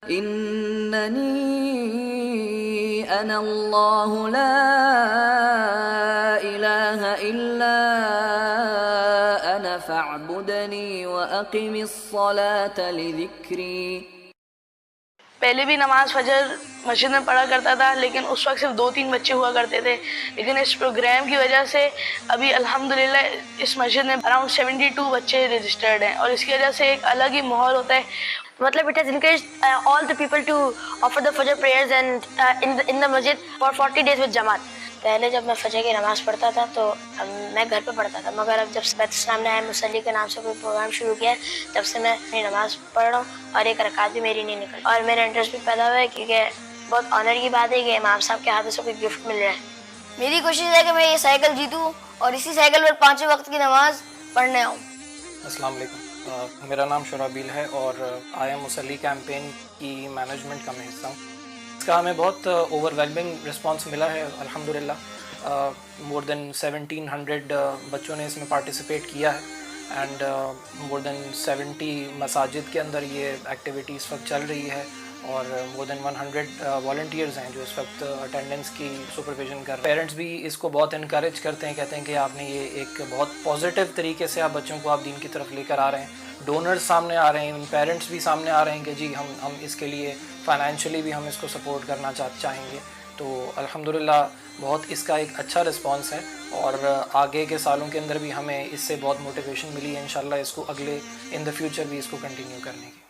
इन्ननी अनल्लाहु ला इलाहा इल्ला अना फ़अब्दुनी व अक़िमिस्सलात लिज़िक्री। पहले भी नमाज फजर मस्जिद में पढ़ा करता था, लेकिन उस वक्त सिर्फ 2-3 बच्चे हुआ करते थे। लेकिन इस प्रोग्राम की वजह से अभी अल्हम्दुलिल्लाह इस मस्जिद में अराउंड 72 बच्चे रजिस्टर्ड हैं, और इसकी वजह से एक अलग ही माहौल होता है। मतलब it has encouraged all the people to offer the Fajr prayers and in the masjid for 40 days with Jamaat. पहले जब मैं फजर की नमाज़ पढ़ता था तो मैं घर पे पढ़ता था, मगर अब जब बैत इस्लाम ने मुसल्ली के नाम से कोई प्रोग्राम शुरू किया है, तब से मैं अपनी नमाज़ पढ़ रहा हूँ और एक रकात भी मेरी नहीं निकली। और मेरा इंटरेस्ट भी पैदा हुआ है, क्योंकि बहुत ऑनर की बात है कि इमाम साहब के हाथों से कोई गिफ्ट मिल रहा है। मेरी कोशिश है कि मैं ये साइकिल जीतूँ और इसी साइकिल पर 5 वक्त की नमाज़ पढ़ने आऊँ। अस्सलाम वालेकुम, मेरा नाम शुराबील है और आई एम मुसल्ली कैंपेन की मैनेजमेंट का मैं हिस्सा हूँ। इसका हमें बहुत ओवरवेलमिंग रिस्पांस मिला है अल्हम्दुलिल्लाह। मोर देन 1700 बच्चों ने इसमें पार्टिसिपेट किया है एंड मोर देन 70 मसाजिद के अंदर ये एक्टिविटी इस वक्त चल रही है, और मोर देन 100 वॉल्टियर्स हैं जो इस वक्त अटेंडेंस की सुपरविज़न कर रहे हैं। पेरेंट्स भी इसको बहुत इनकरेज करते हैं, कहते हैं कि आपने ये एक बहुत पॉजिटिव तरीके से आप बच्चों को आप दीन की तरफ लेकर आ रहे हैं। डोनर्स सामने आ रहे हैं, पेरेंट्स भी सामने आ रहे हैं कि जी हम इसके लिए फ़ाइनेंशियली भी हम इसको सपोर्ट करना चाहेंगे। तो अल्हम्दुलिल्लाह बहुत इसका एक अच्छा रिस्पांस है, और आगे के सालों के अंदर भी हमें इससे बहुत मोटिवेशन मिली है इंशाल्लाह इसको अगले इन द फ्यूचर भी इसको कंटिन्यू करने की।